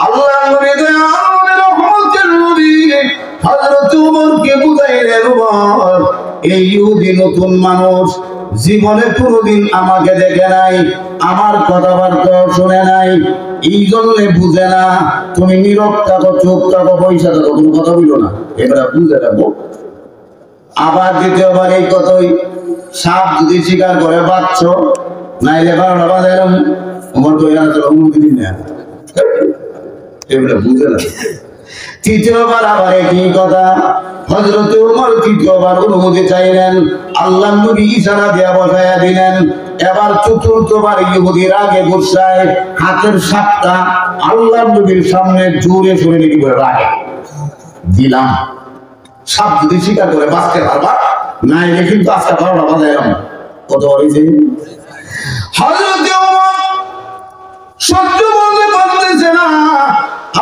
আল্লাহ নবী দয়াময় রহমতের নবী হযরত ওমরকে বুঝাইলেন, ওমর এই ইহুদি নতুন মানুষ, জীবনে কোনোদিন আমাকে দেখে নাই, আমার কথাবার্তা শুনে নাই, এই জন্য বুঝে না। তুমি নীরব থাকো, চুপ থাকো, পয়সা থাকো, কোনো কথা বলো না, এবার বুঝে রাখবো। আবার দ্বিতীয়বার এই কথাই, সাপ যদি শিকার করে বাচ্চ নাইলে 12টা বাজে এরকম ওমর তো অনুমতি দিন না, এগুলো বুঝে না। তৃতীয়বার আবার একই কথা, হযরত ওমর তৃতীয়বার অনুমতি চাইলেন, আল্লাহ নবী ইশারা দিয়া বসায়া দিলেন। এবার চতুর্থবার ইহুদির আগে গুসায় হাতের সাপটা আল্লাহ নবীর সামনে জোরে সরে নিয়ে করে রাখে দিলাম। সাপ যদি শিকার করে বাঁচতে পারবা, নাইলে কিন্তু আজকে 12টা বাজে এরকম কত হয়েছে। হযরত ওমর সহ্য করতে পারতেছে না,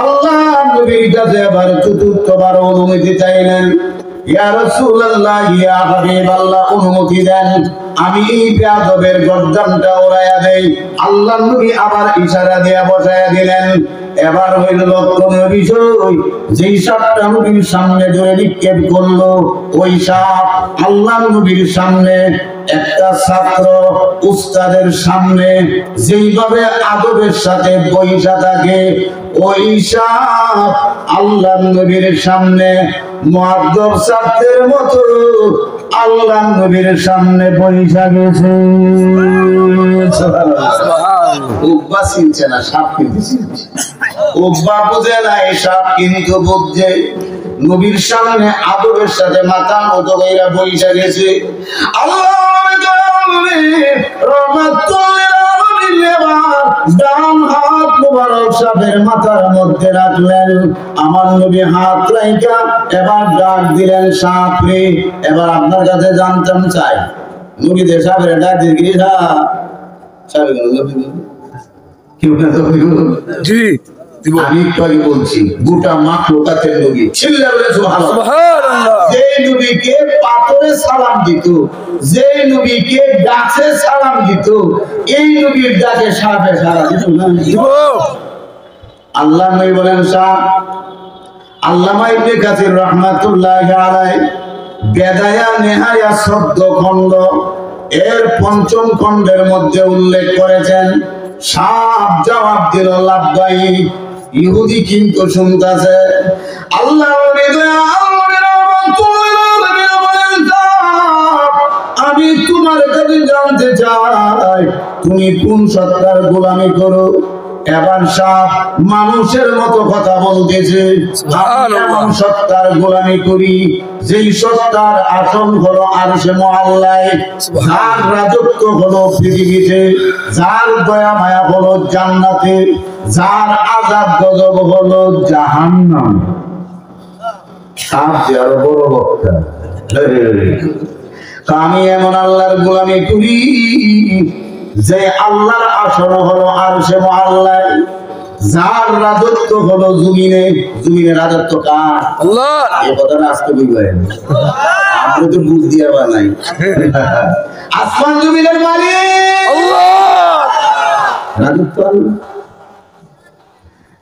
আল্লাহ নবীর কাছে আবার চতুর্থবার অনুমতি চাইলেন। ইয়া রাসূলুল্লাহ, ইয়া হাবিবাল্লাহ, অনুমতি দেন, আমি এই বেয়াদবের গর্দানটা উড়াইয়া দেই। আল্লাহ নবী আবার ইশারা দিয়ে বসায়া দিলেন। এবার হইল লক্ষণীয় বিষয়, যেই সাপটা নবীর সামনে জোরে নিক্ষেপ করলো, ওই সাপ আল্লাহ নবীর সামনে একটা ছাত্র উস্তাদের সামনে যেইভাবে আদবের সাথে বইসা থাকে, ওই সাপ আল্লাহ নবীর সামনে মুআদ্দব ছাত্রের মতো আল্লাহ নবীর সামনে বইসা গেছে। উব্বা চিনছে না, সাপ কিন্তু চিনছে। উব্বা বুঝে না, এই সাপ কিন্তু বুঝছে। নবীর সামনে আদবের সাথে মাথা মতো কইরা বইসা গেছে। আল্লাহ ডান হাত মুবারক সাপের মাথার মধ্যে রাখলেন। আমার নবী হাত রাইখা এবার ডাক দিলেন, সাপ রে, এবার আপনার কাছে জানতাম চাই, নবীদের সাপের ডাক দিয়ে আমি একটু বলছি, গোটা মাখলুকাতের নবী, যে নবীকে পাথরে সালাম দিত, যে নবীকে গাছে সালাম দিত, এই নবীর ডাকে সাপে সালাম দিত না। আল্লাহ নবী বলেন সাপ। আল্লামা ইবনে কাসির রাহমাতুল্লাহি আলাইহি বেদায়া নেহায়া 14 খণ্ড এর 5ম খণ্ডের মধ্যে উল্লেখ করেছেন, সাপ জবাব দিল লাব্বাইক। ইহুদি কিন্তু শুনতেছে। আল্লাহ আমি তোমার কাছে জানতে চাই, তুমি কোন সত্তার গোলামি করো। এবার সাপ মানুষের মতো কথা বলতেছে, এমন সত্তার গোলামি করি যেই সত্তার আসন হলো আরশে মুআল্লায়, যার রাজত্ব হলো পৃথিবীতে, যার দয়া মায়া হলো জান্নাতে, যার আযাব গজব হলো জাহান্নাম। সাপ যে আরো বড় বক্তা, আমি এমন আল্লাহর গোলামি করি যে আল্লাহর আসন হলো আরশে মুআল্লায়, যার রাজত্ব হলো জমিনে। জমিনের রাজত্ব কার? আল্লাহ। এই কথাটা আজকে বুঝবেন, আপনি তো বুঝ দিয়া বানাই। আসমান জমিনের মালিক আল্লাহ, রাজত্ব আল্লাহ।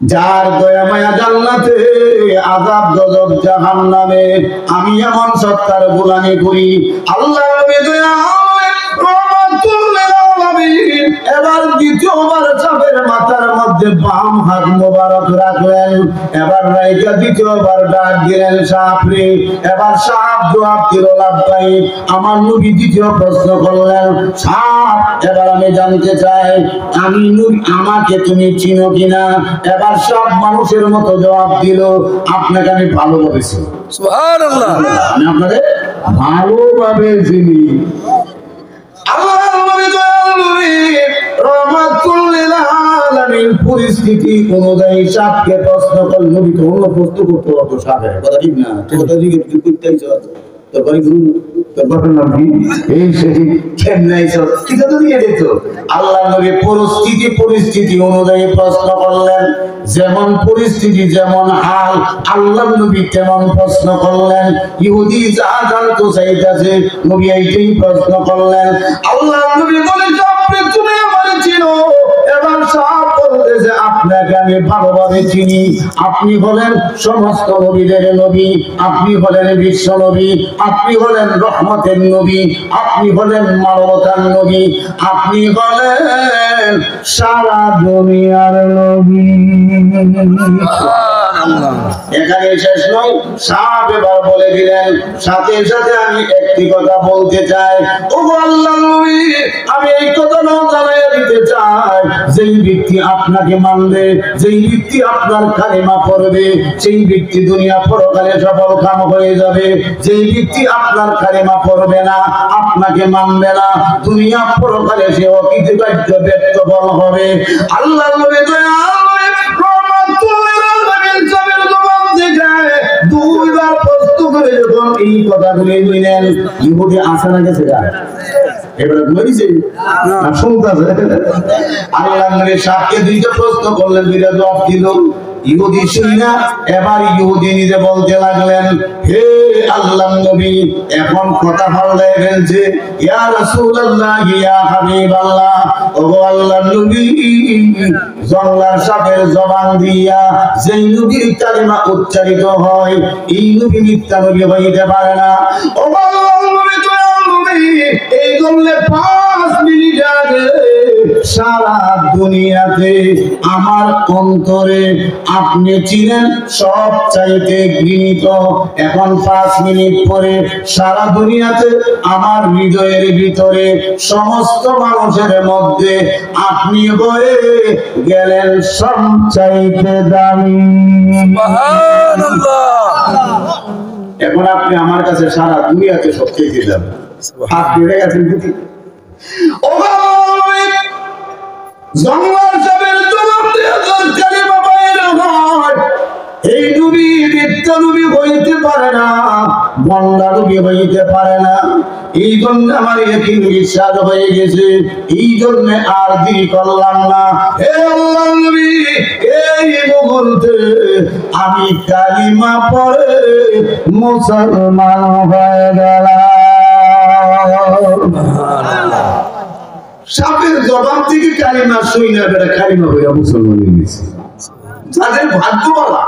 যার দয়া মায়া জান্নাতে, আযাব গজব জাহান্নামে। আমি এমন সত্তার গোলামি করি। আল্লাহ দয়া এবার দ্বিতীয়বার সাপের মাথার মধ্যে বাম হাত মোবারক রাখলেন। এবার রাইকা দ্বিতীয়বার ডাক দিলেন, সাপ রে। এবার সাপ জবাব দিল লাব্বাইক। আমার নবী দ্বিতীয় প্রশ্ন করলেন, সাপ এবার আমি জানতে চাই, আমি নবী, আমাকে তুমি চিনো কিনা। এবার সাপ মানুষের মতো জবাব দিল, আপনাকে আমি ভালোভাবে চিনি। সুবহানাল্লাহ, আমি আপনাকে ভালোভাবে চিনি। পরিস্থিতি অনুযায়ী সাপকে প্রশ্ন করল, নবী তো অন্য প্রশ্ন করতে হতো সাপের কথা, ঠিক না? তোর নাম কি? এই সেই আল্লাহ নবী পরিস্থিতি অনুযায়ী প্রশ্ন করলেন। যেমন পরিস্থিতি যেমন হাল, আল্লাহ নবী তেমন প্রশ্ন করলেন। ইহুদি যা জানতে চাইতেছে, নবী এইটাই প্রশ্ন করলেন। আল্লাহ নবী বলে, তুমি আমার চিনো। এবার সাপ বলতে বলতেছে আপনাকে আমি ভালোভাবে চিনি, আপনি হলেন সমস্ত নবীদের নবী, আপনি হলেন বিশ্ব নবী, আপনি হলেন রহমতের নবী, আপনি হলেন মানবতার নবী, আপনি হলেন সারা দুনিয়ার নবী। এখানে শেষ নয়, সাহেব এবার বলে দিলেন, সাথে সাথে আমি একটি কথা বলতে চাই, ওগো আল্লাহর নবী, আমি এই কথাটাও জানাইয়া দিতে চাই, যেই ব্যক্তি আপনাকে মানবে, যেই ব্যক্তি আপনার কালিমা পড়বে, সেই ব্যক্তি দুনিয়া পরকালে সফল কাম হয়ে যাবে। যেই ব্যক্তি আপনার কালিমা পড়বে না, আপনাকে মানবে না, দুনিয়া পরকালে সে অকৃতকার্য ব্যর্থ ফল হবে। আল্লাহর নবী দুইবার প্রশ্ন করে যখন এই কথাগুলি নিলেন, ইহুদি আসে না গেছে গা এবারে মরিছে না শুনতেছে। আল্লাহ নবী সাথে দুইটা প্রশ্ন করলেন, দুইটা জবাব দিল। ইহুদি শুনি না, এবার ইহুদি নিজে বলতে লাগলেন, হে আল্লাহর নবী, এখন কথা পাল্টায় ফেলছে, ইয়া রাসূলুল্লাহ, ইয়া হাবিবাল্লাহ, ওগো আল্লাহর নবী, জঙ্গলার সাপের জবান দিয়া যেই নবীর কালিমা উচ্চারিত হয়, এই নবী মিথ্যা নবী হইতে পারে না। ওগো আল্লাহর নবী, এই জন্যে 5 মিনিট আগে সারা দুনিয়াতে আমার অন্তরে আপনি ছিলেন সব চাইতে ঘৃণিত, এখন 5 মিনিট পরে সারা দুনিয়াতে আমার হৃদয়ের ভিতরে সমস্ত মানুষের মধ্যে আপনি হয়ে গেলেন সব চাইতে দামি। সুবহানাল্লাহ। এখন আপনি আমার কাছে সারা দুনিয়াতে সবচেয়ে দিলেন, আপনি হয়ে গেছেন দিদি। ও জঙ্গল সবের জবাব দিয়ে কালিমা বাইরে হয়, এই নবী মিথ্যা নবী হইতে পারে না, বন্দা নবী হইতে পারে না। এই জন্য আমার একই বিশ্বাস হয়ে গেছে, এই জন্য আর দেরি করলাম না। হে আল্লাহর নবী, এই মুহূর্তে আমি কালিমা পড়ে মুসলমান হয়ে গেলাম। সাপের জবাব থেকে কালিমা শুইনা বেটা কালিমা হইয়া মুসলমান হয়ে গেছে। যাদের ভাগ্যবালা,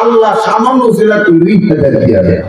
আল্লাহ সামান্য ছিল তুই রিক্তা দিয়া দেয়।